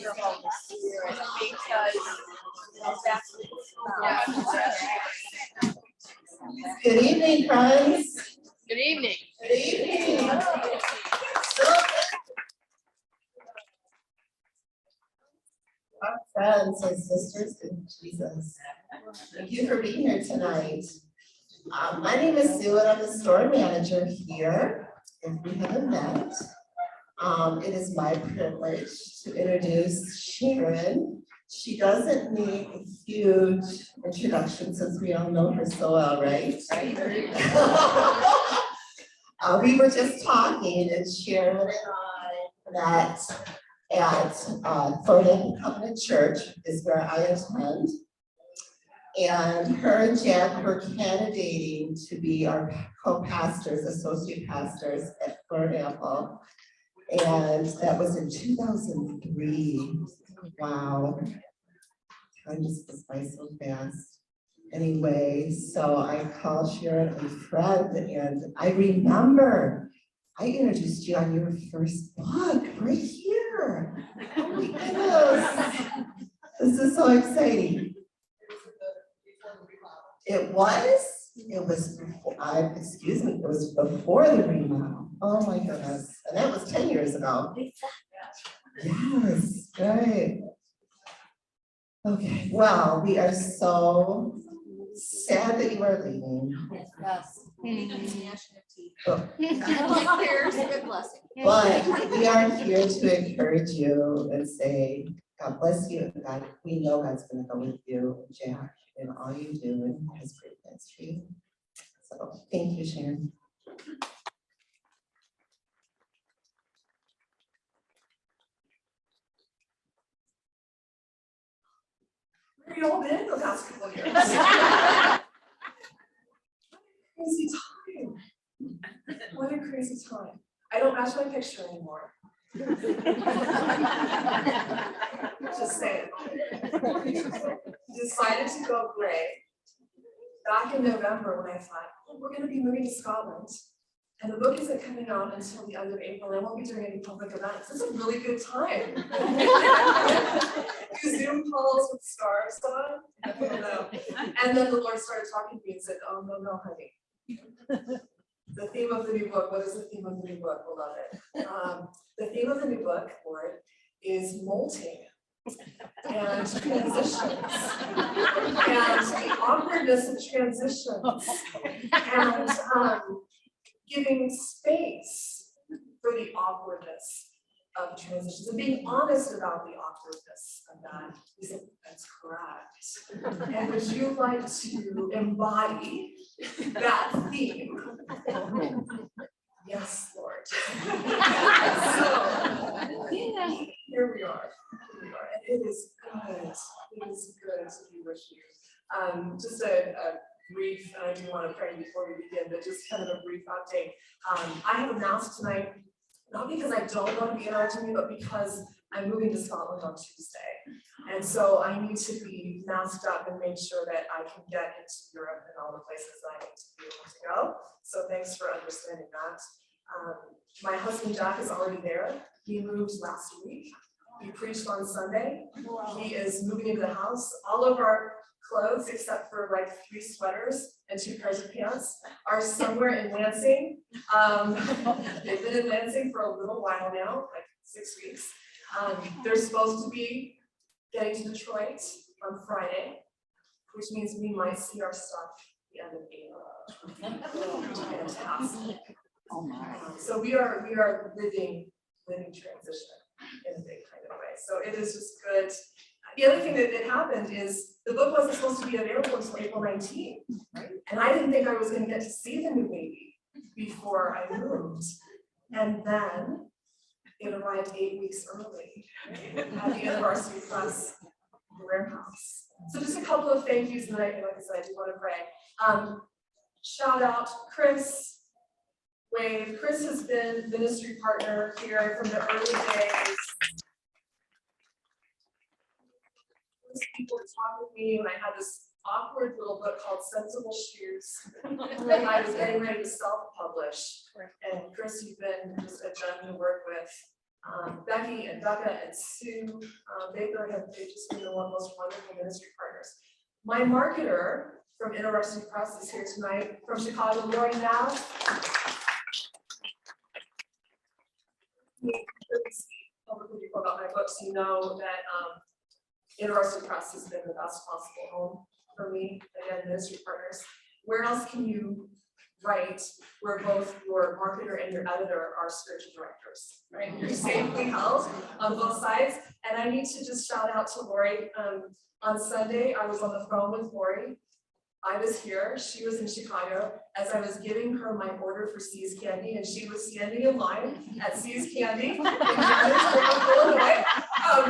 your Holy Spirit because that's Good evening, friends. Good evening. Good evening. Our friends and sisters in Jesus, thank you for being here tonight. My name is Sue and I'm the store manager here. If we haven't met, it is my privilege to introduce Sharon. She doesn't need a huge introduction since we all know her so well, right? We were just talking and Sharon and I met at Thornton Covenant Church is where I attend. And her and Jack were candidating to be our co-pastors, associate pastors at Apple. And that was in 2003. Wow. Time just goes by so fast. Anyway, so I called Sharon a friend and I remember I introduced you on your first book right here. Oh my goodness. This is so exciting. It was before, excuse me, it was before the remodel. Oh my goodness. And that was 10 years ago. Yes, right. Okay, well, we are so sad that you are leaving. Yes. But Good blessing. we are here to encourage you and say, God bless you. And God, we know God's going to go with you, Jack, and all you do and has great plans for you. So thank you, Sharon. Where you all been the past couple of years? Crazy time. What a crazy time. I don't match my picture anymore. Just saying. Decided to go gray back in November when I thought, oh, we're going to be moving to Scotland. And the book isn't coming out until the end of April. I won't be doing any public events. It's a really good time. Do Zoom calls with scarves on. I don't know. And then the Lord started talking to me and said, oh, no, honey. The theme of the new book, what is the theme of the new book? We'll love it. The theme of the new book, Lord, is molting and transitions and the awkwardness of transitions and giving space for the awkwardness of transitions and being honest about the awkwardness of that. He said, that's correct. And would you like to embody that theme? Yes, Lord. So here we are. And it is good. It is good to be with you. Just a brief, and I do want to pray before we begin, but just kind of a brief update. I have announced tonight, not because I don't want to be in our team, but because I'm moving to Scotland on Tuesday. And so I need to be masked up and make sure that I can get into Europe and all the places that I need to be able to go. So thanks for understanding that. My husband Jack is already there. He moved last week. He preached on Sunday. He is moving into the house. All of our clothes, except for like 3 sweaters and 2 pairs of pants, are somewhere in Lansing. They've been in Lansing for a little while now, like 6 weeks. They're supposed to be getting to Detroit on Friday, which means we might see our stuff at the end of April. Fantastic. Oh my. So we are living transition in a big kind of way. So it is just good. The other thing that happened is the book wasn't supposed to be available until April 19th, right? And I didn't think I was going to get to see the new baby before I moved. And then it arrived 8 weeks early at the University Press warehouse. So just a couple of thank yous, and like I said, I do want to pray. Shout out Chris. Wave. Chris has been ministry partner here from the early days. People would talk with me when I had this awkward little book called Sensible Shoes that I was getting ready to self-publish. And Chris, you've been just a gem to work with Becky and Becca and Sue Baker they've just been the most wonderful ministry partners. My marketer from InterVarsity Press is here tonight from Chicago, Lori Nass. Publicly before about my books, you know that InterVarsity Press has been the best possible home for me, again, ministry partners. Where else can you write where both your marketer and your editor are spiritual directors, right? You're safely held on both sides. And I need to just shout out to Lori. On Sunday, I was on the phone with Lori. I was here, she was in Chicago, as I was giving her my order for See's Candy, and she was standing in line at See's Candy in Illinois,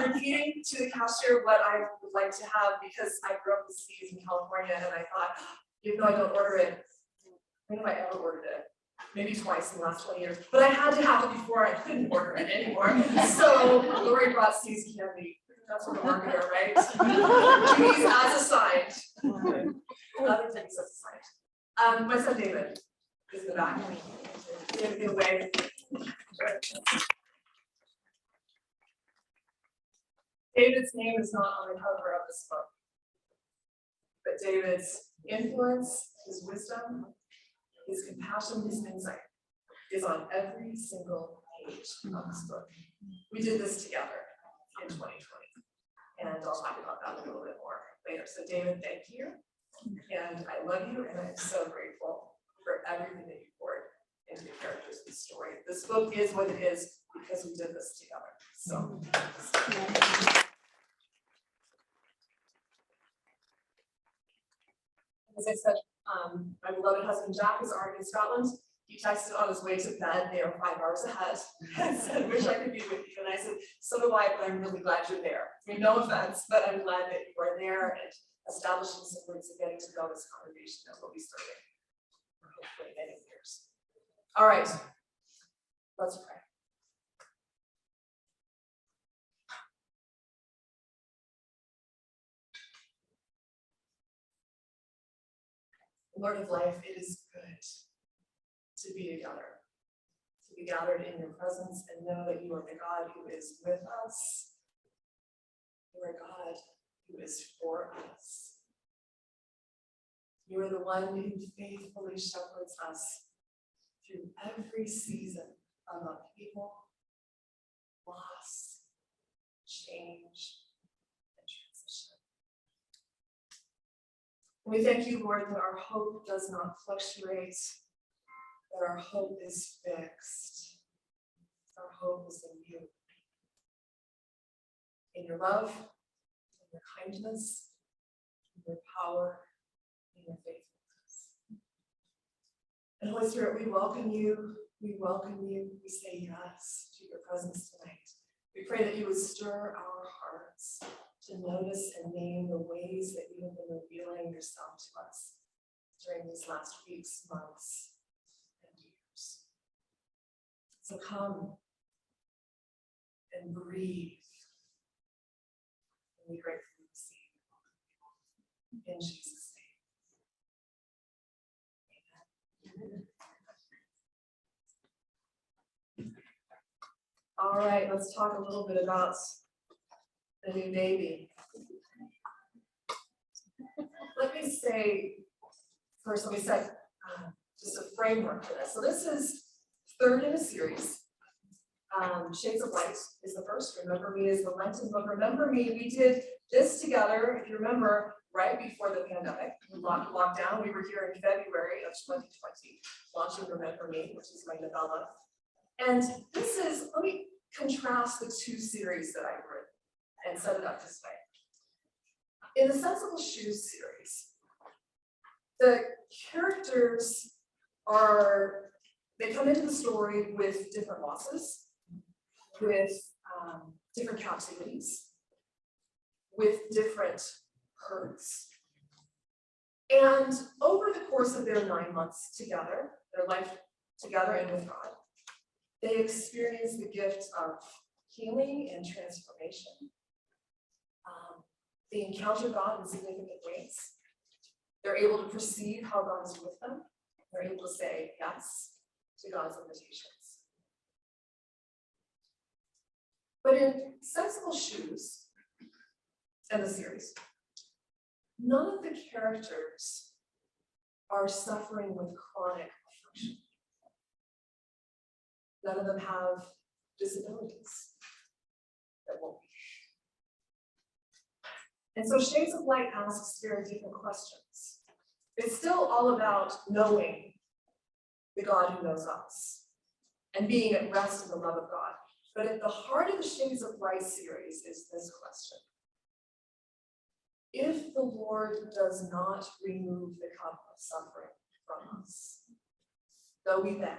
repeating to the cashier what I would like to have, because I grew up with See's in California, and I thought, even though I don't order it, when have I ever ordered it? Maybe twice in the last 20 years, but I had to have it before I couldn't order it anymore. So Lori brought See's Candy. That's what a marketer, right? Duties as assigned. Other things as assigned. My son David is in the back. In a way. David's name is not on the cover of this book, but David's influence, his wisdom, his compassion, his insight is on every single page of this book. We did this together in 2020, and I'll talk about that a little bit more later. So David, thank you, and I love you, and I'm so grateful for everything that you poured into the characters of the story. This book is what it is because we did this together. So. As I said, my beloved husband Jack is already in Scotland. He texted on his way to bed, they are 5 hours ahead, and said, wish I could be with you. And I said, so do I, but I'm really glad you're there. I mean, no offense, but I'm glad that you are there and establishing some roots and getting to know this congregation that will be serving for hopefully many years. All right, let's pray. Lord of life, it is good to be together, to be gathered in your presence and know that you are the God who is with us. You are God who is for us. You are the one who faithfully shepherds us through every season of upheaval, loss, change, and transition. We thank you, Lord, that our hope does not fluctuate, that our hope is fixed. Our hope is in you, in your love, in your kindness, in your power, in your faithfulness. And Holy Spirit, we welcome you, we say yes to your presence tonight. We pray that you would stir our hearts to notice and name the ways that you have been revealing yourself to us during these last weeks, months, and years. So come and breathe. And we gratefully receive. In Jesus' name. Amen. All right, let's talk a little bit about the new baby. Let me say, first, let me set just a framework for this. So this is third in a series. Shades of Light is the first. Remember Me is the Lenten book. Remember Me, we did this together, if you remember, right before the pandemic. Lockdown. We were here in February of 2020, launching Remember Me, which is my novella. And this is, let me contrast the two series that I've written and set it up this way. In the Sensible Shoes series, the characters they come into the story with different losses, with different captivities, with different hurts. And over the course of their 9 months together, their life together and with God, they experience the gift of healing and transformation. They encounter God in significant ways. They're able to perceive how God is with them. They're able to say yes to God's invitations. But in Sensible Shoes and the series, none of the characters are suffering with chronic affliction. None of them have disabilities that won't be. And so Shades of Light asks very different questions. It's still all about knowing the God who knows us and being at rest in the love of God. But at the heart of the Shades of Light series is this question. If the Lord does not remove the cup of suffering from us, though we beg,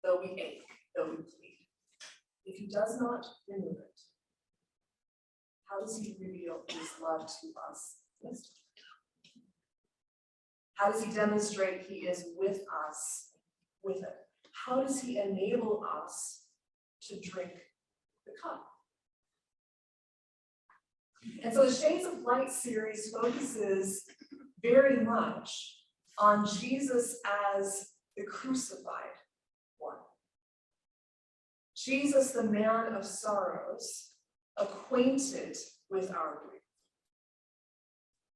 though we ache, though we plead, if he does not remove it, how does he reveal his love to us? How does he demonstrate he is with us with it? How does he enable us to drink the cup? And so the Shades of Light series focuses very much on Jesus as the crucified one. Jesus, the man of sorrows, acquainted with our grief.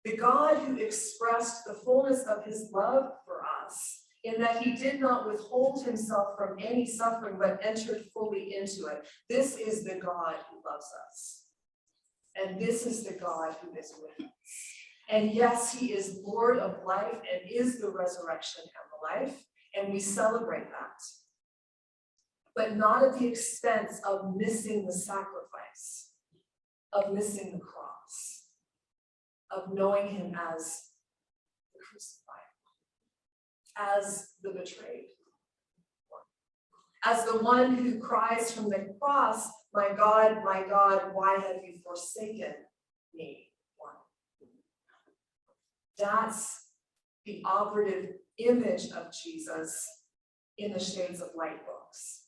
The God who expressed the fullness of his love for us in that he did not withhold himself from any suffering, but entered fully into it. This is the God who loves us. And this is the God who is with us. And yes, he is Lord of life and is the resurrection and the life, and we celebrate that. But not at the expense of missing the sacrifice, of missing the cross, of knowing him as the crucified, as the betrayed one, as the one who cries from the cross, my God, why have you forsaken me? One. That's the operative image of Jesus in the Shades of Light books.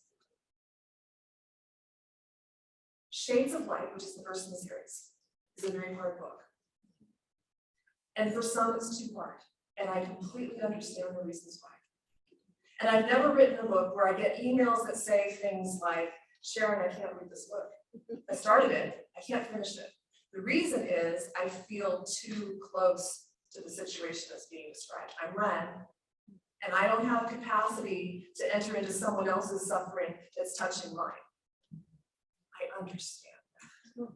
Shades of Light, which is the first in the series, is a very hard book. And for some, it's too hard. And I completely understand the reasons why. And I've never written a book where I get emails that say things like, Sharon, I can't read this book. I started it, I can't finish it. The reason is I feel too close to the situation that's being described. I'm Ren, and I don't have capacity to enter into someone else's suffering that's touching mine. I understand that.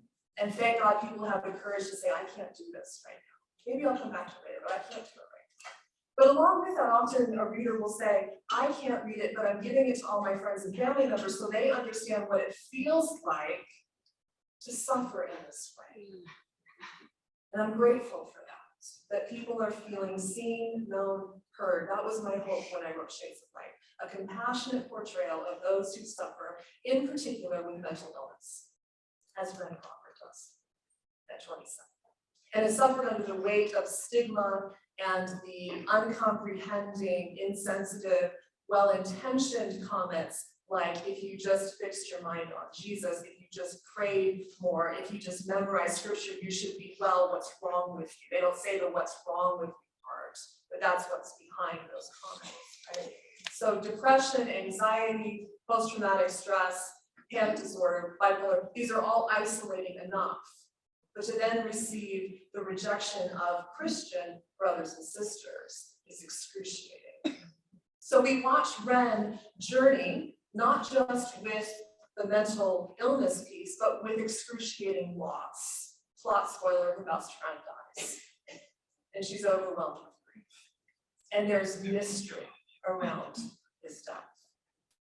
And thank God people have the courage to say, I can't do this right now. Maybe I'll come back to it later, but I can't do it right now. But along with that, often a reader will say, I can't read it, but I'm giving it to all my friends and family members so they understand what it feels like to suffer in this way. And I'm grateful for that people are feeling seen, known, heard. That was my hope when I wrote Shades of Light, a compassionate portrayal of those who suffer, in particular with mental illness, as Ren Crawford does at 27. And has suffered under the weight of stigma and the uncomprehending, insensitive, well-intentioned comments like, if you just fixed your mind on Jesus, if you just prayed more, if you just memorized scripture, you should be well, what's wrong with you? They don't say the what's wrong with you part, but that's what's behind those comments, right? So depression, anxiety, post-traumatic stress, panic disorder, bipolar, these are all isolating enough. But to then receive the rejection of Christian brothers and sisters is excruciating. So we watch Ren journey, not just with the mental illness piece, but with excruciating loss. Plot spoiler, her best friend dies. And she's overwhelmed with grief. And there's mystery around his death.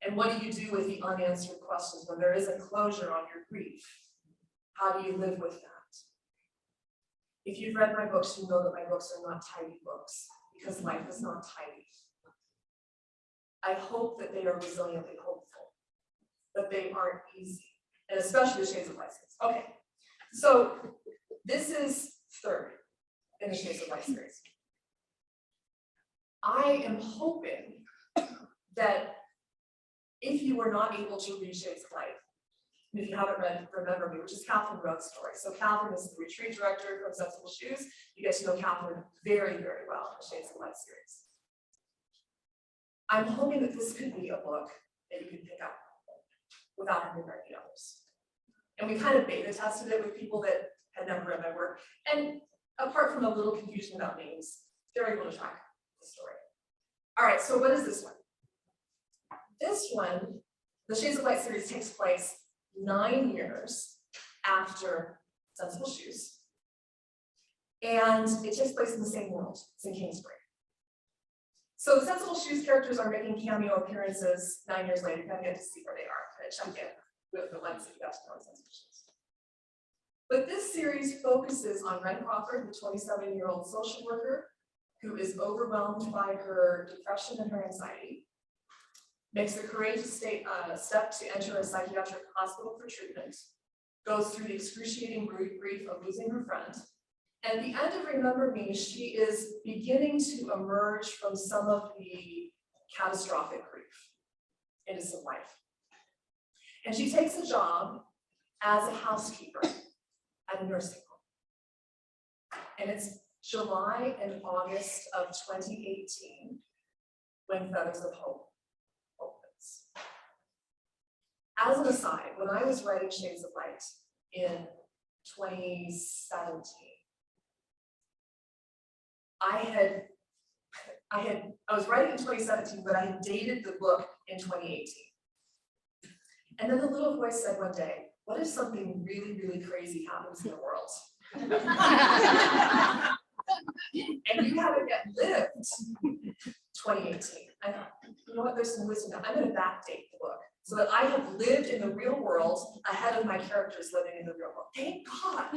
And what do you do with the unanswered questions when there isn't closure on your grief? How do you live with that? If you've read my books, you know that my books are not tidy books, because life is not tidy. I hope that they are resiliently hopeful, but they aren't easy, and especially the Shades of Light series. Okay, so this is third in the Shades of Light series. I am hoping that if you were not able to read Shades of Light, if you haven't read Remember Me, which is Catherine Rhodes' story. So Catherine is the retreat director from Sensible Shoes. You get to know Catherine very, very well in the Shades of Light series. I'm hoping that this could be a book that you can pick up without having to read the others. And we kind of beta tested it with people that had never read my work. And apart from a little confusion about names, they're able to track the story. All right, so what is this one? This one, the Shades of White series, takes place 9 years after Sensible Shoes. And it takes place in the same world. It's in Kingsbury. So the Sensible Shoes characters are making cameo appearances 9 years later. You kind of get to see where they are, kind of check in with the ones that you got to know in Sensible Shoes. But this series focuses on Ren Crawford, the 27-year-old social worker who is overwhelmed by her depression and her anxiety, makes the courageous step to enter a psychiatric hospital for treatment, goes through the excruciating grief of losing her friend. And at the end of Remember Me, she is beginning to emerge from some of the catastrophic grief into some life. And she takes a job as a housekeeper at a nursing home. And it's July and August of 2018 when Feathers of Hope opens. As an aside, when I was writing Shades of Light in 2017, I was writing in 2017, but I had dated the book in 2018. And then the little voice said one day, what if something really, really crazy happens in the world? And you haven't yet lived 2018. I thought, you know what, there's some wisdom. I'm going to backdate the book so that I have lived in the real world ahead of my characters living in the real world. Thank God.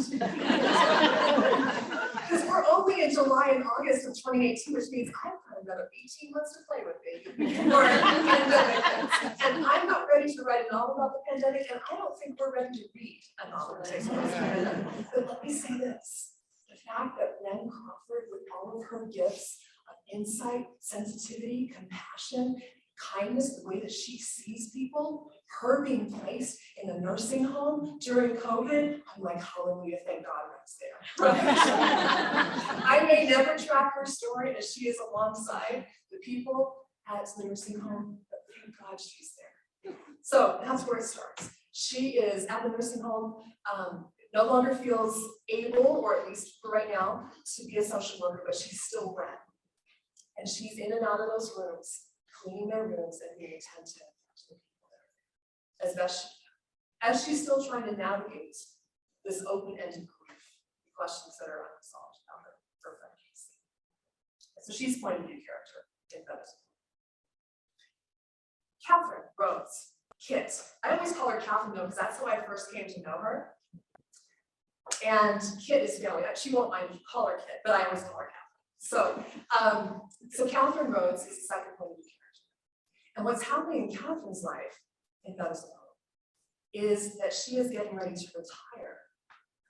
Because we're only in July and August of 2018, which means I've got another 18 months to play with, baby. Before the pandemic ends. And I'm not ready to write a novel about the pandemic, and I don't think we're ready to read a novel that takes place in the pandemic. But let me say this. The fact that Ren Crawford, with all of her gifts of insight, sensitivity, compassion, kindness, the way that she sees people, her being placed in a nursing home during COVID, I'm like, hallelujah, thank God Ren's there. Right? I may never track her story as she is alongside the people at the nursing home, but thank God she's there. So that's where it starts. She is at the nursing home, no longer feels able, or at least for right now, to be a social worker, but she's still Ren. And she's in and out of those rooms, cleaning their rooms and being attentive to the people there, as best she can. As she's still trying to navigate this open-ended grief, the questions that are unresolved about her friend Casey. So she's point of view character in Feathers. Catherine Rhodes, Kit. I always call her Catherine though, because that's how I first came to know her. And Kit is family. She won't mind you call her Kit, but I always call her Catherine. So Catherine Rhodes is the second point of view character. And what's happening in Catherine's life in Feathers of Hope is that she is getting ready to retire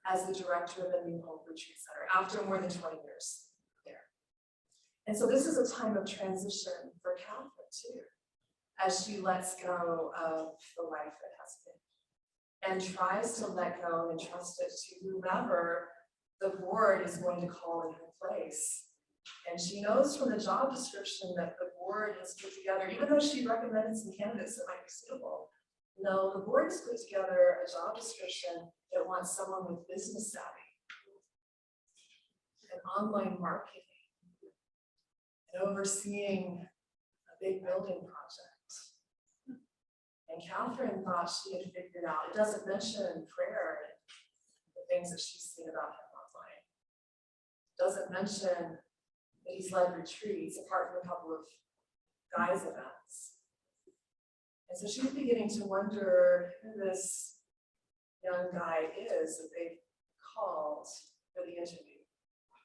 as the director of the New Hope Retreat Center after more than 20 years there. And so this is a time of transition for Catherine too, as she lets go of the life that has been and tries to let go and trust it to whomever the board is going to call in her place. And she knows from the job description that the board has put together, even though she recommended some candidates that might be suitable, no, the board has put together a job description that wants someone with business savvy and online marketing and overseeing a big building project. And Catherine thought she had figured out, it doesn't mention prayer and the things that she's seen about him online. It doesn't mention that he's led retreats, apart from a couple of guys' events. And so she's beginning to wonder who this young guy is that they've called for the interview.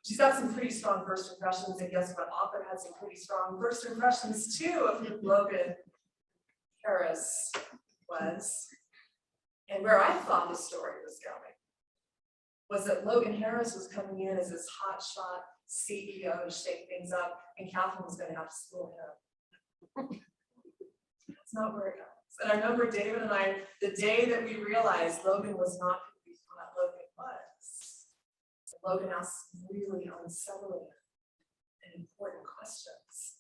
She's got some pretty strong first impressions, and guess what? Author had some pretty strong first impressions too of who Logan Harris was. And where I thought the story was going was that Logan Harris was coming in as this hotshot CEO to shake things up, and Catherine was going to have to school him. That's not where it goes. And I remember David and I, the day that we realized Logan was not who we thought Logan was, Logan asked really unsettling and important questions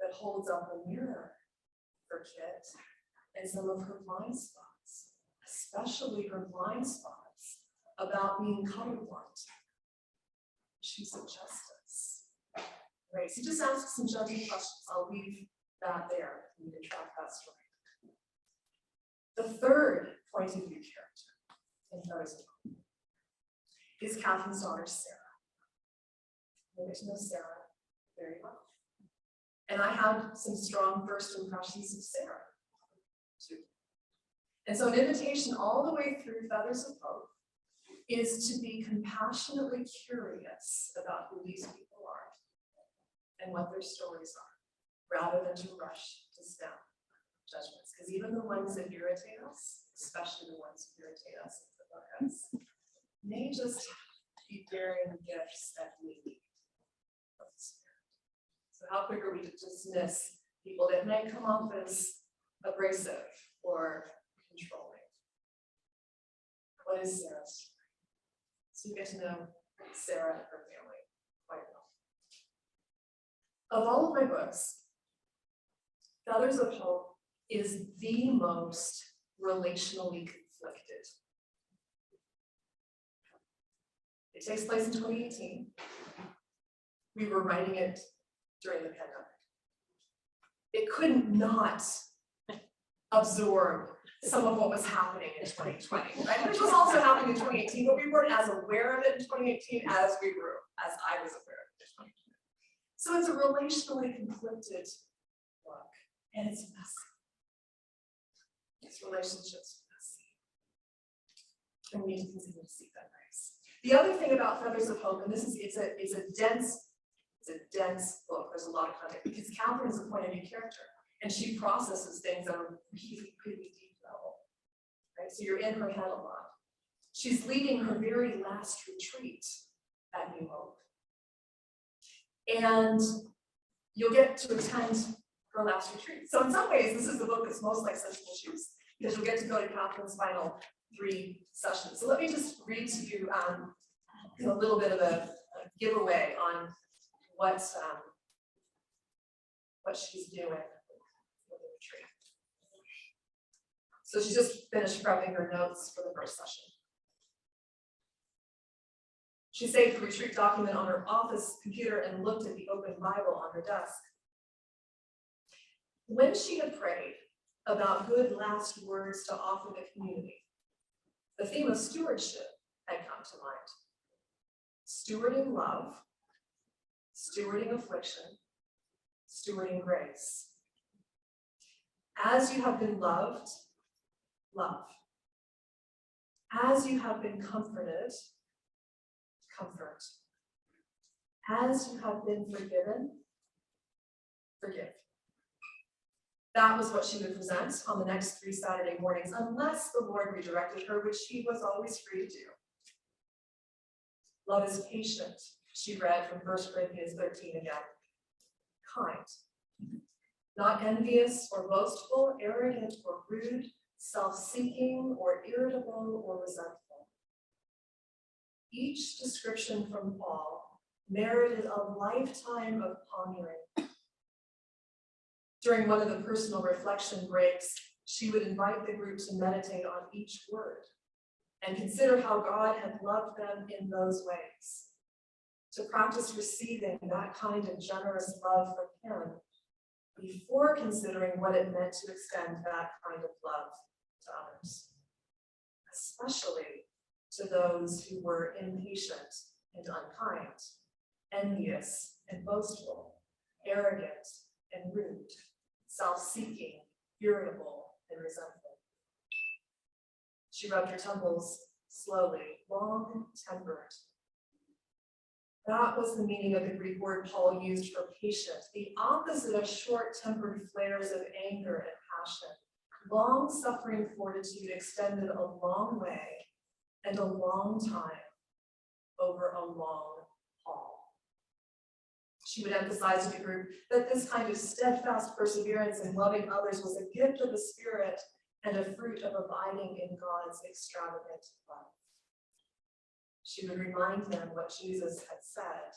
that holds up a mirror for Kit and some of her blind spots especially her blind spots about being colorblind. She's a justice. Right, so just ask some judging questions. I'll leave that there. You can track that story. The third point of view character in Feathers of Hope is Catherine's daughter, Sarah. You get to know Sarah very well. And I had some strong first impressions of Sarah, too. And so an invitation all the way through Feathers of Hope is to be compassionately curious about who these people are and what their stories are, rather than to rush to snap judgments. Because even the ones that irritate us, especially the ones who irritate us and put our heads, may just be bearing gifts that we need of the Spirit. So how quick are we to dismiss people that may come off as abrasive or controlling? What is Sarah's story? So you get to know Sarah and her family quite well. Of all of my books, Feathers of Hope is the most relationally conflicted. It takes place in 2018. We were writing it during the pandemic. It could not absorb some of what was happening in 2020, right? Which was also happening in 2018, but we weren't as aware of it in 2018 as I was aware of it in 2020. So it's a relationally conflicted book, and it's messy. Its relationships are messy. And we need to continue to seek that grace. The other thing about Feathers of Hope, and this is it's a dense book. There's a lot of content because Catherine is a point of view character, and she processes things at a really, really deep level. Right? So you're in her head a lot. She's leading her very last retreat at New Hope. And you'll get to attend her last retreat. So in some ways, this is the book that's most like Sensible Shoes, because you'll get to go to Catherine's final 3 sessions. So let me just read to you a little bit of a giveaway on what she's doing with the retreat. So she just finished prepping her notes for the first session. She saved the retreat document on her office computer and looked at the open Bible on her desk. When she had prayed about good last words to offer the community, the theme of stewardship had come to mind. Stewarding love, stewarding affliction, stewarding grace. As you have been loved, love. As you have been comforted, comfort. As you have been forgiven, forgive. That was what she would present on the next 3 Saturday mornings, unless the Lord redirected her, which he was always free to do. Love is patient, she read from 1 Corinthians 13 again. Kind, not envious or boastful, arrogant or rude, self-seeking or irritable or resentful. Each description from Paul merited a lifetime of pondering. During one of the personal reflection breaks, she would invite the group to meditate on each word and consider how God had loved them in those ways, to practice receiving that kind of generous love from him before considering what it meant to extend that kind of love to others, especially to those who were impatient and unkind, envious and boastful, arrogant and rude, self-seeking, irritable and resentful. She rubbed her temples slowly, long-tempered. That was the meaning of the Greek word Paul used for patient, the opposite of short-tempered flares of anger and passion. Long-suffering fortitude extended a long way and a long time over a long haul. She would emphasize to the group that this kind of steadfast perseverance in loving others was a gift of the Spirit and a fruit of abiding in God's extravagant love. She would remind them what Jesus had said,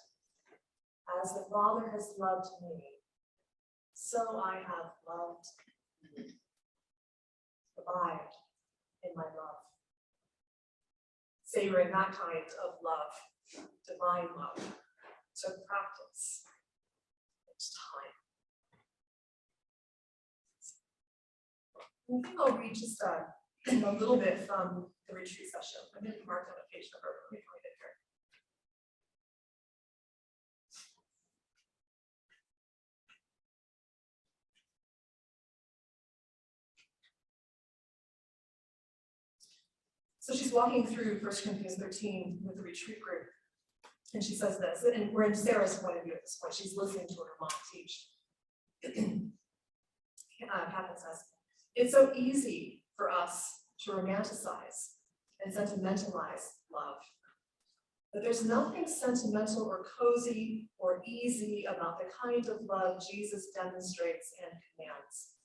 "As the Father has loved me, so I have loved you." Abide in my love. Savoring that kind of love, divine love, took practice. It's time. I think I'll read just a little bit from the retreat session. I'm going to mark on a page number. Let me find it here. So she's walking through 1 Corinthians 13 with the retreat group. And she says this, and we're in Sarah's point of view at this point. She's listening to her mom teach. Catherine says, it's so easy for us to romanticize and sentimentalize love. But there's nothing sentimental or cozy or easy about the kind of love Jesus demonstrates and commands.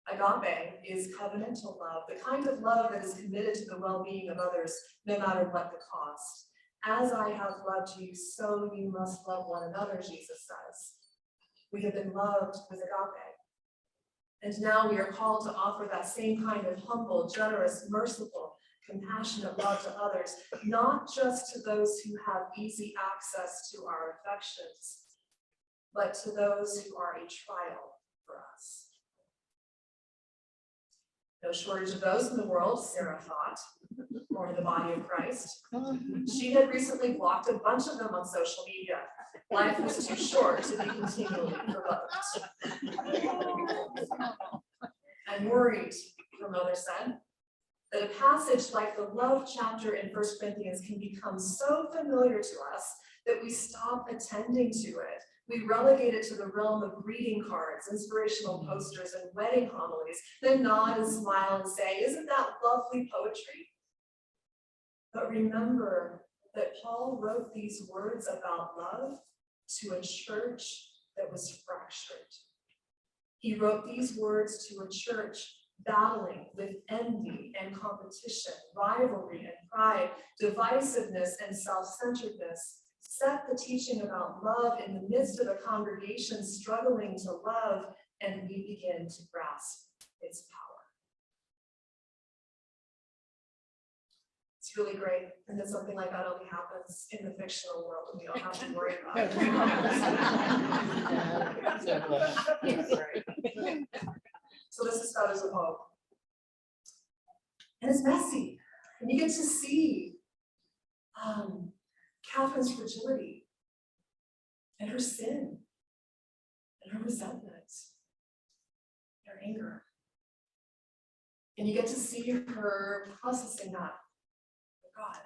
Agape is covenantal love, the kind of love that is committed to the well-being of others, no matter what the cost. As I have loved you, so you must love one another, Jesus says. We have been loved with agape. And now we are called to offer that same kind of humble, generous, merciful, compassionate love to others, not just to those who have easy access to our affections, but to those who are a trial for us. No shortage of those in the world, Sarah thought, or in the body of Christ. She had recently blocked a bunch of them on social media. Life was too short to be continually provoked. I'm worried, her mother said, that a passage like the love chapter in 1 Corinthians can become so familiar to us that we stop attending to it. We relegate it to the realm of greeting cards, inspirational posters, and wedding homilies, then nod and smile and say, isn't that lovely poetry? But remember that Paul wrote these words about love to a church that was fractured. He wrote these words to a church battling with envy and competition, rivalry and pride, divisiveness and self-centeredness. Set the teaching about love in the midst of a congregation struggling to love, and we begin to grasp its power. It's really great, and that something like that only happens in the fictional world, and we don't have to worry about it. So this is Feathers of Hope. And it's messy, and you get to see Catherine's fragility and her sin and her resentment, her anger. And you get to see her processing that with God,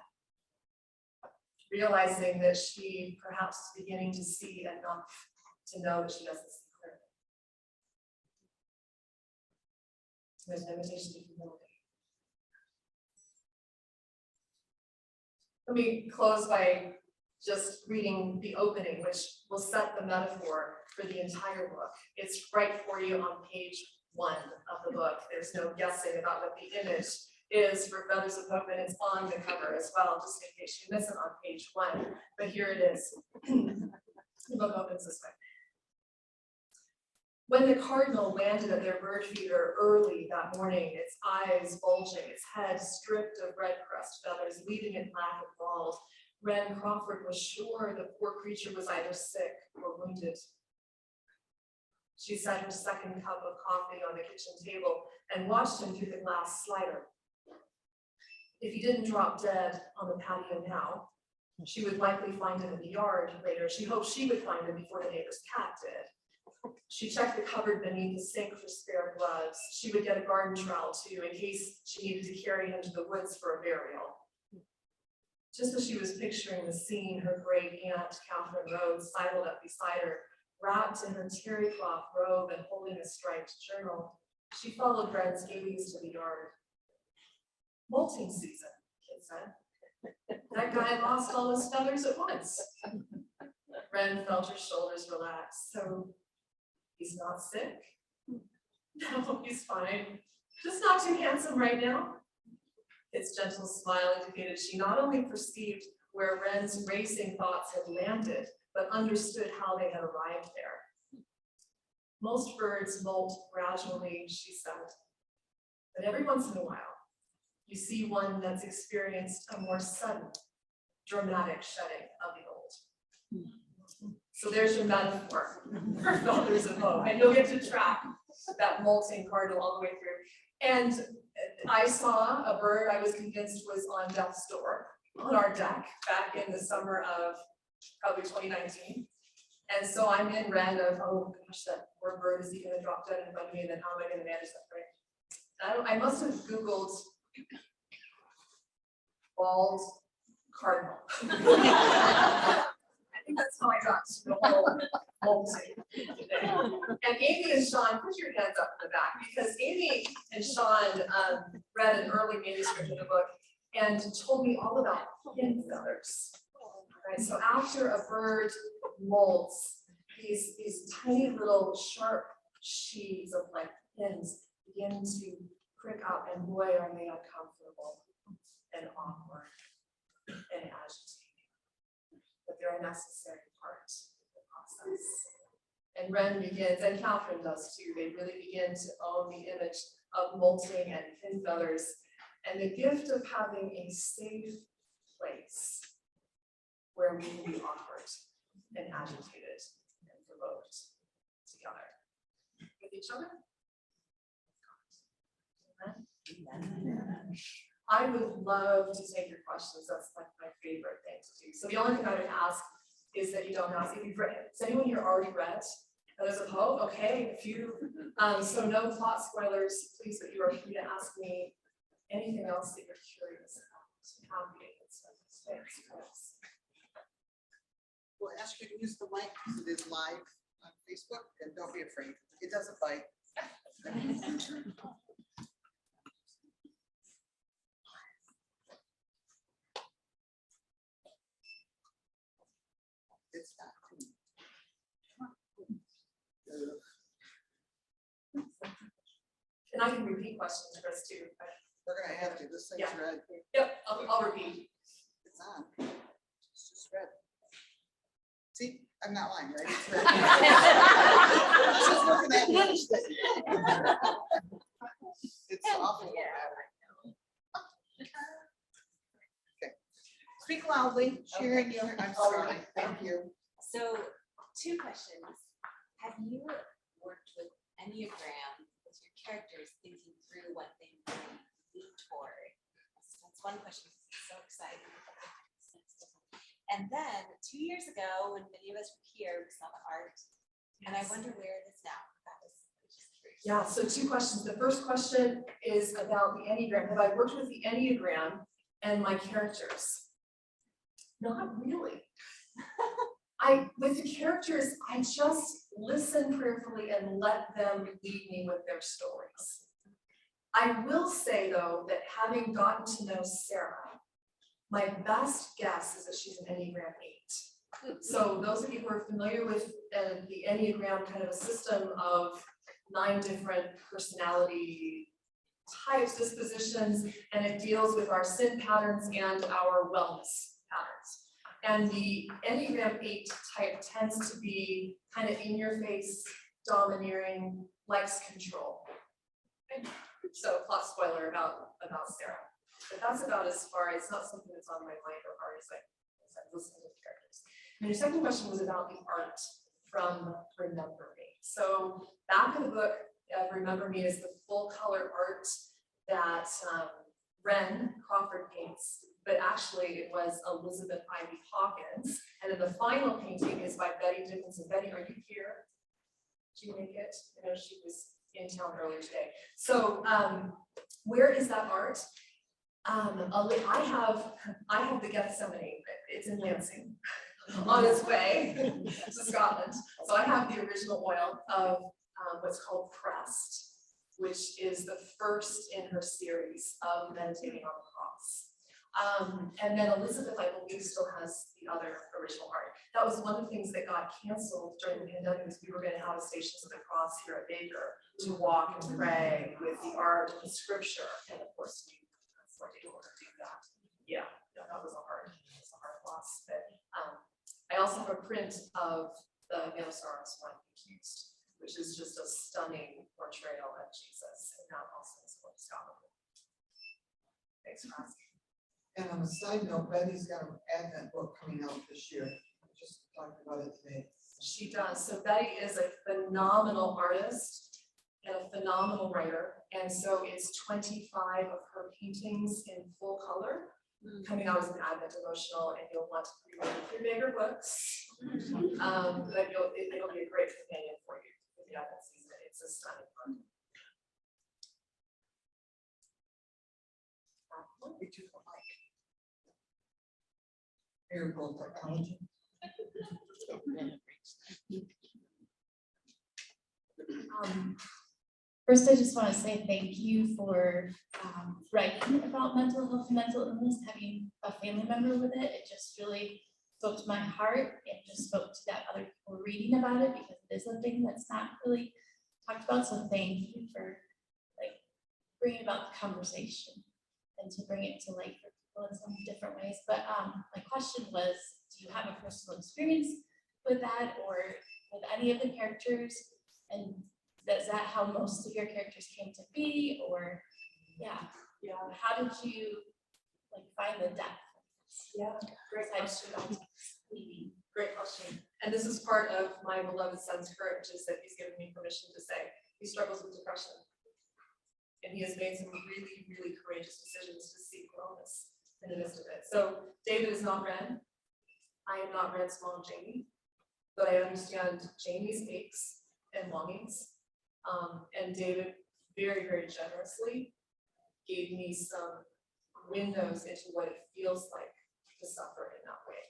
realizing that she perhaps is beginning to see enough to know that she doesn't see clearly. There's an invitation to humility. Let me close by just reading the opening, which will set the metaphor for the entire book. It's right for you on page 1 of the book. There's no guessing about what the image is for Feathers of Hope, and it's on the cover as well, just in case you miss it on page 1. But here it is. The book opens this way. When the cardinal landed at their bird feeder early that morning, its eyes bulging, its head stripped of red crest feathers, leaving it black and bald, Wren Crawford was sure the poor creature was either sick or wounded. She set her second cup of coffee on the kitchen table and watched him through the glass slider. If he didn't drop dead on the patio now, she would likely find him in the yard later. She hoped she would find him before the neighbor's cat did. She checked the cupboard beneath the sink for spare gloves. She would get a garden trowel too, in case she needed to carry him to the woods for a burial. Just as she was picturing the scene, her great aunt, Catherine Rhodes, sidled up beside her, wrapped in her terry cloth robe and holding a striped journal. She followed Wren's gaze to the yard. Molting season, Kit said. That guy lost all his feathers at once. Wren felt her shoulders relax. So he's not sick? No, he's fine. Just not too handsome right now. Its gentle smile indicated she not only perceived where Wren's racing thoughts had landed, but understood how they had arrived there. Most birds molt gradually, she said, but every once in a while, you see one that's experienced a more sudden, dramatic shedding of the old. So there's your metaphor for feathers of hope, and you'll get to track that molting cardinal all the way through. And I saw a bird I was convinced was on death's door on our deck back in the summer of probably 2019. And so I'm in red of, oh gosh, that poor bird, is he gonna drop dead in front of me, and then how am I gonna manage that, right? I must have Googled bald cardinal. I think that's how I got to the whole molting today. And Amy and Sean, put your hands up in the back, because Amy and Sean read an early manuscript of the book and told me all about pin feathers. Right, so after a bird molts, these tiny little sharp sheaves of like pins begin to prick up, and boy, are they uncomfortable and awkward and agitating. But they're a necessary part of the process. And Ren begins, and Catherine does too, they really begin to own the image of molting and pin feathers and the gift of having a safe place where we can be awkward and agitated and provoked together with each other. Amen. I would love to take your questions. That's like my favorite thing to do. So the only thing I would ask is that you don't ask if you've read. Has anyone here already read Feathers of Hope? Okay, a few. So no plot spoilers, please, but you are free to ask me anything else that you're curious about. We'll ask you to use the mic because it is live on Facebook, and don't be afraid. It doesn't bite. It's not clean. And I can repeat questions, Chris, too. We're gonna have to. This thing's Yeah. red. Yep, I'll repeat. It's on. It's just red. See, I'm not lying, right? It's red. She's looking at me. It's awful. Okay. Speak loudly. Sharon, I'm sorry. Thank you. So, two questions. Have you worked with Enneagram with your characters, thinking through what they might lean toward? So that's one question. So exciting. And then 2 years ago, when many of us were here, we saw the art, and I wonder where it is now. That was just curious. Yeah, so two questions. The first question is about the Enneagram. Have I worked with the Enneagram and my characters? Not really. With the characters, I just listen prayerfully and let them lead me with their stories. I will say, though, that having gotten to know Sarah, my best guess is that she's an Enneagram 8. So those of you who are familiar with the Enneagram, kind of a system of 9 different personality types, dispositions, and it deals with our sin patterns and our wellness patterns. And the Enneagram 8 type tends to be kind of in your face, domineering, likes control. Okay. So plot spoiler about Sarah. But that's about as far, it's not something that's on my mind or heart as I listen to the characters. And your second question was about the art from Remember Me. So back of the book, Remember Me is the full color art that Ren Crawford paints, but actually it was Elizabeth Ivy Hawkins. And then the final painting is by Betty Dickinson. Betty, are you here? Did you make it? I know she was in town earlier today. So where is that art? I have the Gethsemane. It's in Lansing, on its way to Scotland. So I have the original oil of what's called Pressed, which is the first in her series of meditating on the cross. And then Elizabeth, I believe, still has the other original art. That was one of the things that got canceled during the pandemic, is we were going to have a Stations of the Cross here at Baker to walk and pray with the art and the scripture, and of course we weren't able to do that. Yeah, no, that was a hard loss. But I also have a print of the Manosaurus one accused, which is just a stunning portrayal of Jesus, and that also is what Scotland. Thanks for asking. And on a side note, Betty's got an Advent book coming out this year. We just talked about it today. She does. So Betty is a phenomenal artist and a phenomenal writer. And so it's 25 of her paintings in full color coming out as an Advent devotional, and you'll want to read it with your bigger books. But it'll be a great companion for you for the Advent season. It's a stunning book. Miracle technology. First, I just want to say thank you for writing about mental health and mental illness, having a family member with it. It just really spoke to my heart and just spoke to that other people reading about it, because it is a thing that's not really talked about. So thank you for like bringing about the conversation and to bring it to light for people in some different ways. But my question was, do you have a personal experience with that or with any of the characters? And is that how most of your characters came to be, or yeah, how did you like find the depth? Yeah, great Besides question. leaving? Great question. And this is part of my beloved son's courage, is that he's given me permission to say he struggles with depression. And he has made some really, really courageous decisions to seek wellness in the midst of it. So David is not Ren. I am not Ren's mom, Jamie, but I understand Jamie's aches and longings. And David very, very generously gave me some windows into what it feels like to suffer in that way.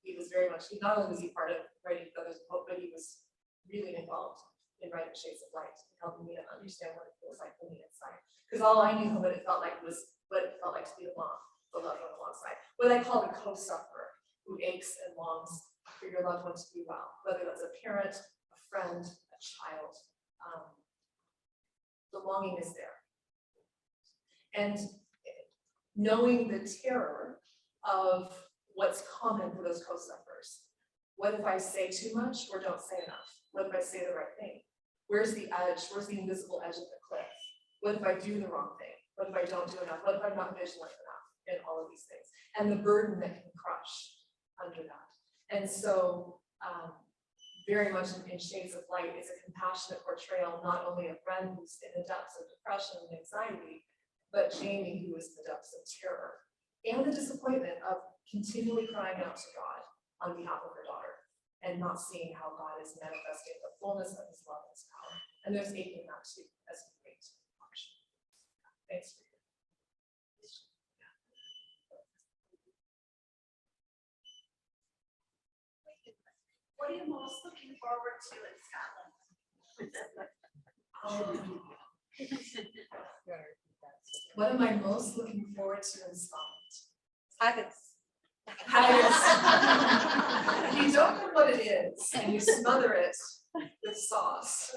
He was very much, not only was he part of writing Feathers of Hope, but he was really involved in writing Shades of Light, helping me to understand what it feels like from the inside. Because all I knew what it felt like was what it felt like to be a mom, the loved one alongside. What I call a co-sufferer who aches and longs for your loved one to be well, whether that's a parent, a friend, a child. The longing is there. And knowing the terror of what's common for those co-sufferers. What if I say too much or don't say enough? What if I say the right thing? Where's the edge? Where's the invisible edge of the cliff? What if I do the wrong thing? What if I don't do enough? What if I'm not vigilant enough in all of these things? And the burden that can crush under that. And so very much in Shades of Light is a compassionate portrayal, not only of Ren, who's in the depths of depression and anxiety, but Jamie, who is in the depths of terror and the disappointment of continually crying out to God on behalf of her daughter and not seeing how God is manifesting the fullness of his love and his power. And there's ache in that too, as we wait to function. Thanks for your. What are you most looking forward to in Scotland? What am I most looking forward to in Scotland? Haggis. Haggis. If you don't know what it is and you smother it with sauce.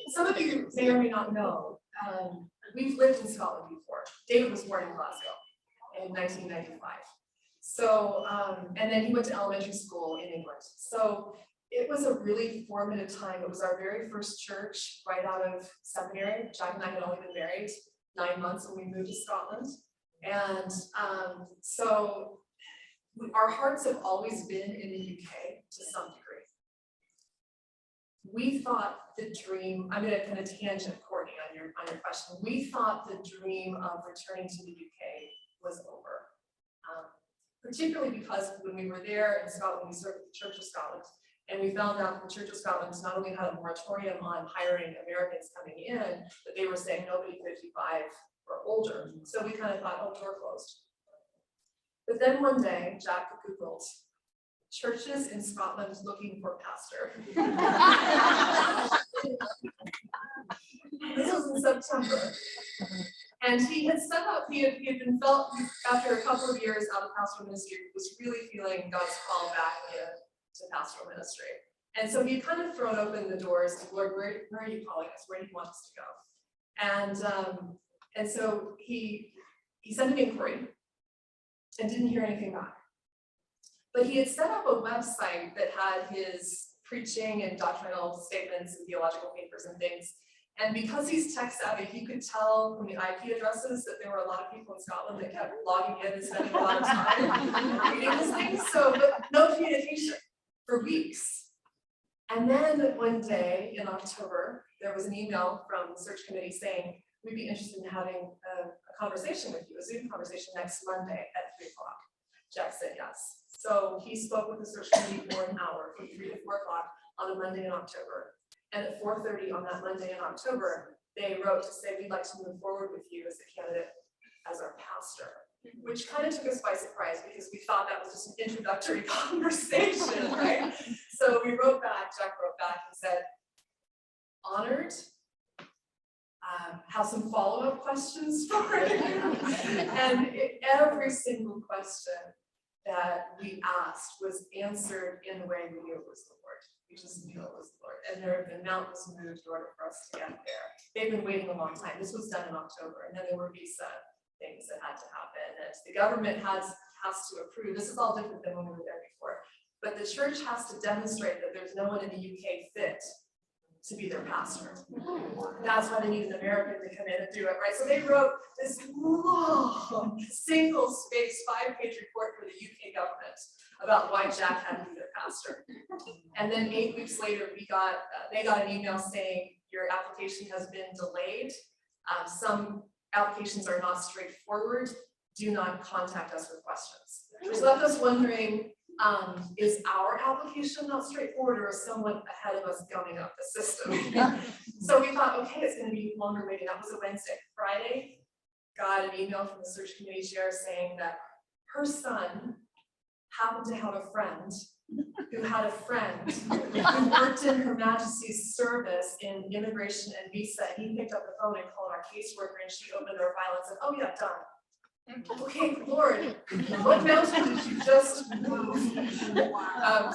Some of you may or may not know, we've lived in Scotland before. David was born in Glasgow in 1995. So, and then he went to elementary school in England. So it was a really formative time. It was our very first church right out of seminary. Jack and I had only been married 9 months when we moved to Scotland. And so our hearts have always been in the UK to some degree. We thought the dream, I'm gonna kind of tangent, Courtney, on your question. We thought the dream of returning to the UK was over. Particularly because when we were there in Scotland, we served the Church of Scotland, and we found out the Church of Scotland not only had a moratorium on hiring Americans coming in, but they were saying nobody 55 or older. So we kind of thought, oh, door closed. But then one day, Jack Googled churches in Scotland looking for pastor. This was in September. And he had set up, he had been felt after a couple of years out of pastoral ministry, was really feeling God's call back to pastoral ministry. And so he kind of thrown open the doors to, Lord, where are you calling us? Where do you want us to go? And so he sent an inquiry and didn't hear anything back. But he had set up a website that had his preaching and doctrinal statements and theological papers and things. And because he's tech savvy, he could tell from the IP addresses that there were a lot of people in Scotland that kept logging in and spending a lot of time reading this thing. So, but no communication for weeks. And then one day in October, there was an email from the search committee saying, we'd be interested in having a conversation with you, a Zoom conversation next Monday at 3 o'clock. Jack said yes. So he spoke with the search committee for an hour from 3 to 4 o'clock on a Monday in October. And at 4:30 on that Monday in October, they wrote to say, we'd like to move forward with you as a candidate as our pastor, which kind of took us by surprise because we thought that was just an introductory conversation, right? So we wrote back, Jack wrote back and said, honored, have some follow-up questions for you. And every single question that we asked was answered in the way we knew it was the Lord. We just knew it was the Lord. And the mountains moved in order for us to get there. They've been waiting a long time. This was done in October, and then there were visa things that had to happen. And the government has to approve. This is all different than when we were there before. But the church has to demonstrate that there's no one in the UK fit to be their pastor. That's why they need an American to come in and do it, right? So they wrote this long, single-space 5-page report for the UK government about why Jack had to be their pastor. And then 8 weeks later, they got an email saying your application has been delayed. Some applications are not straightforward. Do not contact us with questions. Which left us wondering, is our application not straightforward, or is someone ahead of us gumming up the system? So we thought, okay, it's going to be longer waiting. That was a Wednesday. Friday, got an email from the search committee chair saying that her son happened to have a friend who had a friend who worked in Her Majesty's service in immigration and visa. And he picked up the phone and called our caseworker, and she opened her file and said, oh yeah, done. Okay, Lord, what mountain did you just move?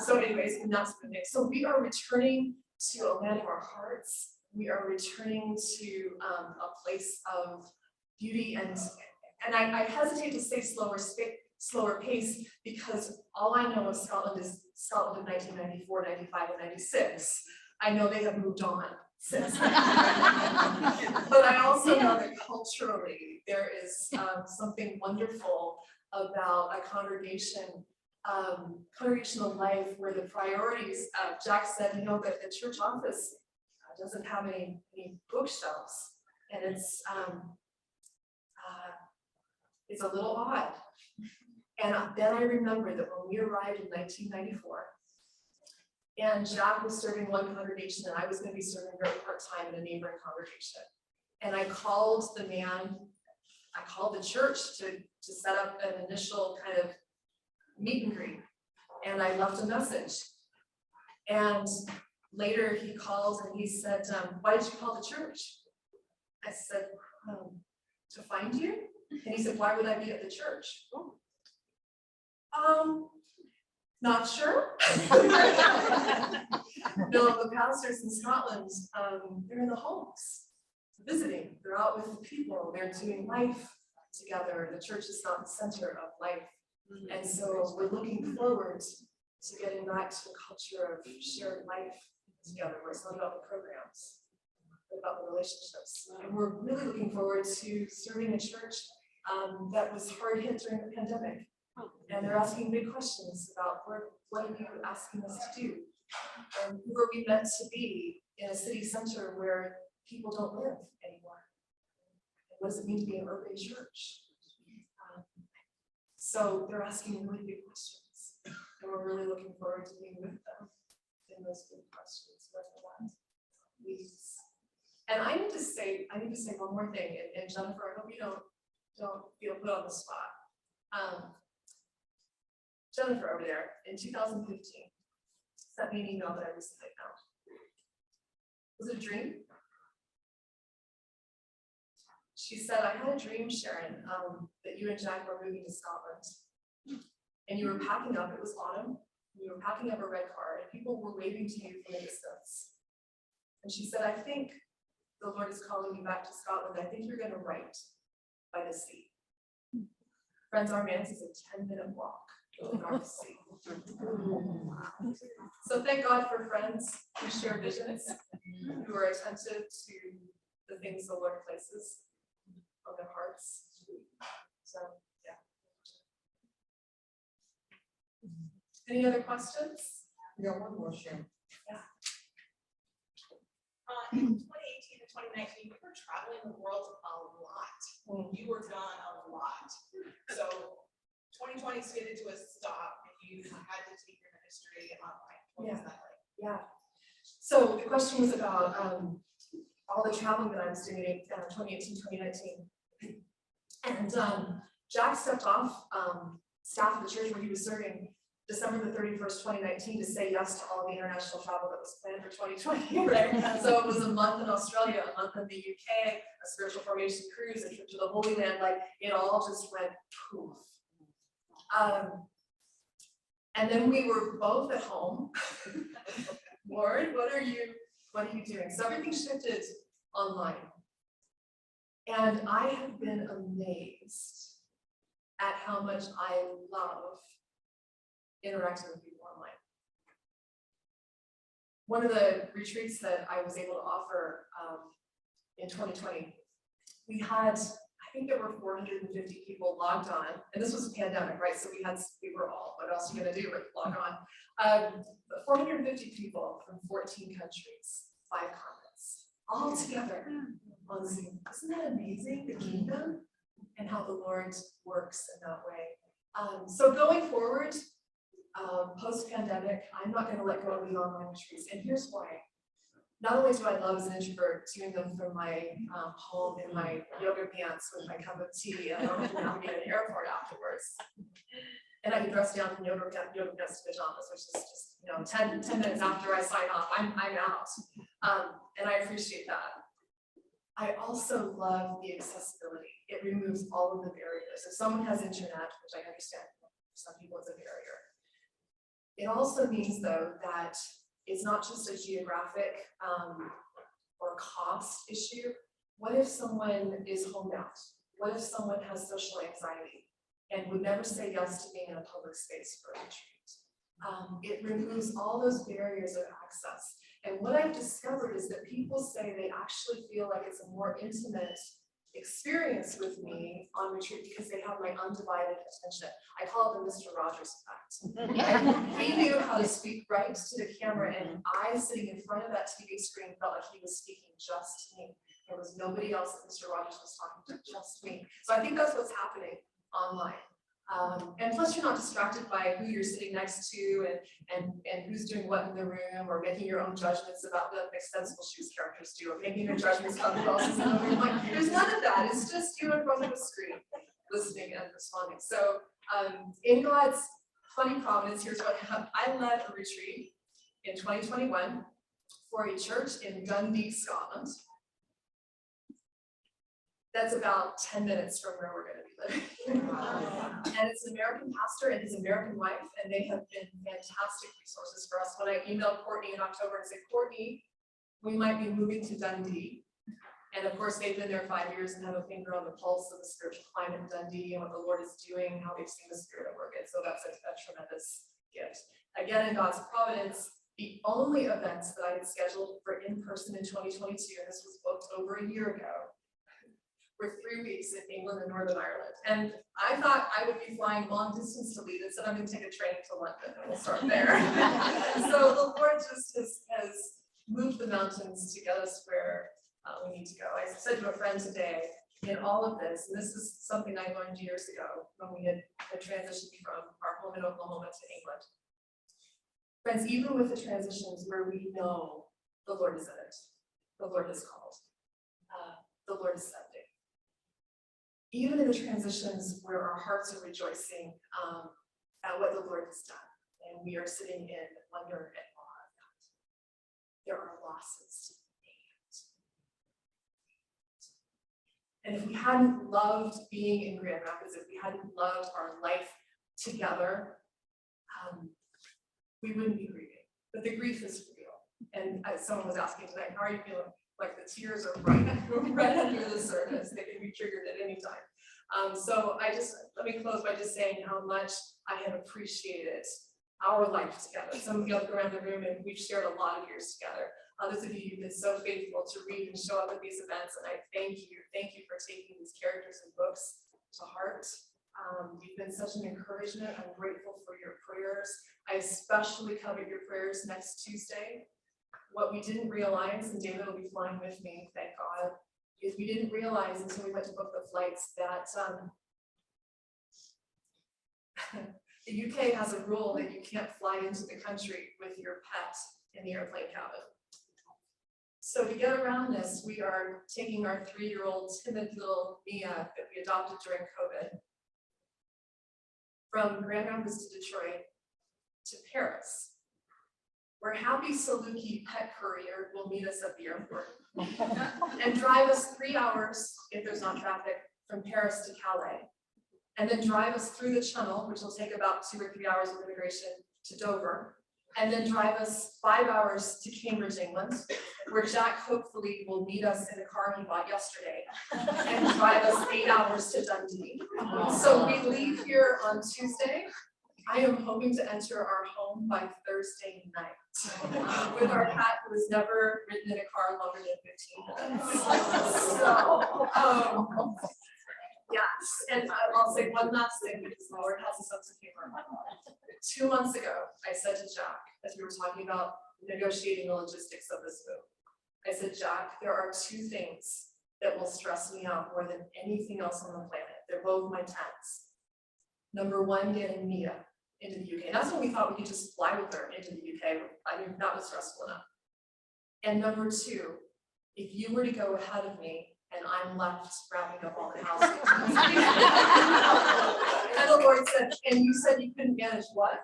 So anyways, that's the thing. So we are returning to a land of our hearts. We are returning to a place of beauty, and I hesitate to say slower pace, because all I know of Scotland is Scotland of 1994, 95, and 96. I know they have moved on since. But I also know that culturally there is something wonderful about a congregation, congregational life where the priorities, Jack said, you know, that the church office doesn't have any bookshelves, and it's a little odd. And then I remember that when we arrived in 1994, and Jack was serving one congregation and I was going to be serving very part-time in a neighboring congregation. And I called the church to set up an initial kind of meet and greet. And I left a message. And later he called and he said, why did you call the church? I said, to find you? And he said, why would I be at the church? Not sure. No, the pastors in Scotland, they're in the homes, visiting. They're out with the people. They're doing life together. The church is not the center of life. And so we're looking forward to getting back to the culture of shared life together, where it's not about the programs, but about the relationships. And we're really looking forward to serving a church that was hard hit during the pandemic. And they're asking big questions about what are you asking us to do? And who are we meant to be in a city center where people don't live anymore? And what does it mean to be an urban church? So they're asking really big questions, and we're really looking forward to being with them in those big questions. Please. And I need to say one more thing, and Jennifer, I hope you don't feel put on the spot. Jennifer over there in 2015 sent me an email that I recently found. Was it a dream? She said, I had a dream, Sharon, that you and Jack were moving to Scotland. And you were packing up, it was autumn, you were packing up a red car, and people were waving to you from a distance. And she said, I think the Lord is calling you back to Scotland. I think you're going to write by the sea. Friends, our manse is a 10-minute walk North Sea. So thank God for friends who share visions, who are attentive to the things the Lord places on their hearts. So, yeah. Any other questions? Yeah, one more, Sharon. In 2018 to 2019, we were traveling the world a lot. You were gone a lot. So 2020 skated to a stop and you had to take your ministry online. What was that like? Yeah. So the question was about all the traveling that I was doing in 2018, 2019. And Jack stepped off staff of the church where he was serving December the 31st, 2019 to say yes to all the international travel that was planned for 2020, right? So it was a month in Australia, a month in the UK, a spiritual formation cruise, a trip to the Holy Land, like it all just went poof. And then we were both at home. Lord, what are you doing? So everything shifted online. And I have been amazed at how much I love interacting with people online. One of the retreats that I was able to offer in 2020, we had, I think there were 450 people logged on, and this was a pandemic, right? So we were all, what else are you gonna do but log on? 450 people from 14 countries, 5 continents, all together on Zoom. Isn't that amazing, the kingdom and how the Lord works in that way? So going forward, post-pandemic, I'm not going to let go of the online retreats, and here's why. Not only do I love as an introvert doing them from my home in my yoga pants with my cup of tea, and I don't have to navigate an airport afterwards. And I can dress down from yoga pants to pajamas, which is just 10 minutes after I sign off, I'm out. And I appreciate that. I also love the accessibility. It removes all of the barriers. If someone has internet, which I understand for some people is a barrier, it also means, though, that it's not just a geographic or cost issue. What if someone is homebound? What if someone has social anxiety and would never say yes to being in a public space for a retreat? It removes all those barriers of access. And what I've discovered is that people say they actually feel like it's a more intimate experience with me on retreat because they have my undivided attention. I call it the Mr. Rogers effect. He knew how to speak right to the camera, and I, sitting in front of that TV screen, felt like he was speaking just to me. There was nobody else that Mr. Rogers was talking to, just me. So I think that's what's happening online. And plus you're not distracted by who you're sitting next to and who's doing what in the room, or making your own judgments about the extensible shoes characters do, or making your judgments about who else is in the room. Like, there's none of that. It's just you in front of a screen, listening and responding. So in God's funny providence, here's what happened. I led a retreat in 2021 for a church in Dundee, Scotland. That's about 10 minutes from where we're going to be living. And it's an American pastor and his American wife, and they have been fantastic resources for us. When I emailed Courtney in October and said, Courtney, we might be moving to Dundee. And of course, they've been there 5 years and have a finger on the pulse of the spiritual climate in Dundee and what the Lord is doing, how they've seen the Spirit at work. And so that's a tremendous gift. Again, in God's providence, the only events that I had scheduled for in-person in 2022, and this was booked over a year ago, were 3 weeks in England and Northern Ireland. And I thought I would be flying long distance to Leeds, and I'm going to take a train to London and we'll start there. So the Lord just has moved the mountains to get us where we need to go. I said to a friend today, in all of this, and this is something I learned years ago when we had transitioned from our home in Oklahoma to England. Friends, even with the transitions where we know the Lord is in it, the Lord is called, the Lord is sending. Even in the transitions where our hearts are rejoicing at what the Lord has done, and we are sitting in wonder and awe of that, there are losses to be made. And if we hadn't loved being in Grand Rapids, if we hadn't loved our life together, we wouldn't be grieving. But the grief is real. And as someone was asking tonight, how are you feeling? Like the tears are right under the surface. They can be triggered at any time. So let me close by just saying how much I have appreciated our life together. Some of you look around the room and we've shared a lot of years together. Others of you, you've been so faithful to read and show up at these events, and I thank you. Thank you for taking these characters and books to heart. You've been such an encouragement. I'm grateful for your prayers. I especially covet your prayers next Tuesday. What we didn't realize, and David will be flying with me, thank God, is we didn't realize until we went to book the flights that the UK has a rule that you can't fly into the country with your pet in the airplane cabin. So to get around this, we are taking our 3-year-old timid little Mia that we adopted during COVID from Grand Rapids to Detroit to Paris, where Happy Saluki Pet Courier will meet us at the airport and drive us 3 hours, if there's not traffic, from Paris to Calais, and then drive us through the Channel, which will take about 2 or 3 hours of immigration, to Dover, and then drive us 5 hours to Cambridge, England, where Jack hopefully will meet us in a car he bought yesterday, and drive us 8 hours to Dundee. So we leave here on Tuesday. I am hoping to enter our home by Thursday night with our cat who has never ridden in a car longer than 15 minutes. So, yes, and I'll say one last thing because the Lord has a sense of humor. 2 months ago, I said to Jack, as we were talking about negotiating the logistics of this move, I said, Jack, there are 2 things that will stress me out more than anything else on the planet. They're both my 10s. Number 1, getting Mia into the UK. That's when we thought we could just fly with her into the UK. I mean, that was stressful enough. And number 2, if you were to go ahead of me and I'm left wrapping up all the house. And the Lord said, and you said you couldn't manage what?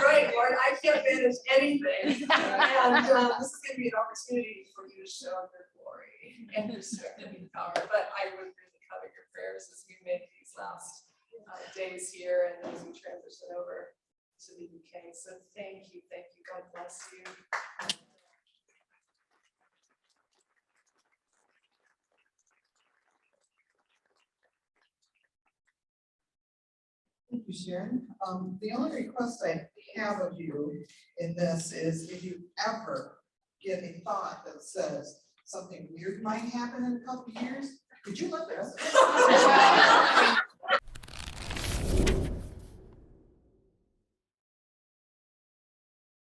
Right, Lord, I can't manage anything. And this is going to be an opportunity for you to show your glory and your strength and your power. But I would really covet your prayers as we make these last days here and as we transition over to the UK. So thank you, God bless you. Thank you, Sharon. The only request I have of you in this is if you ever get a thought that says something weird might happen in a couple of years, could you let the rest of us?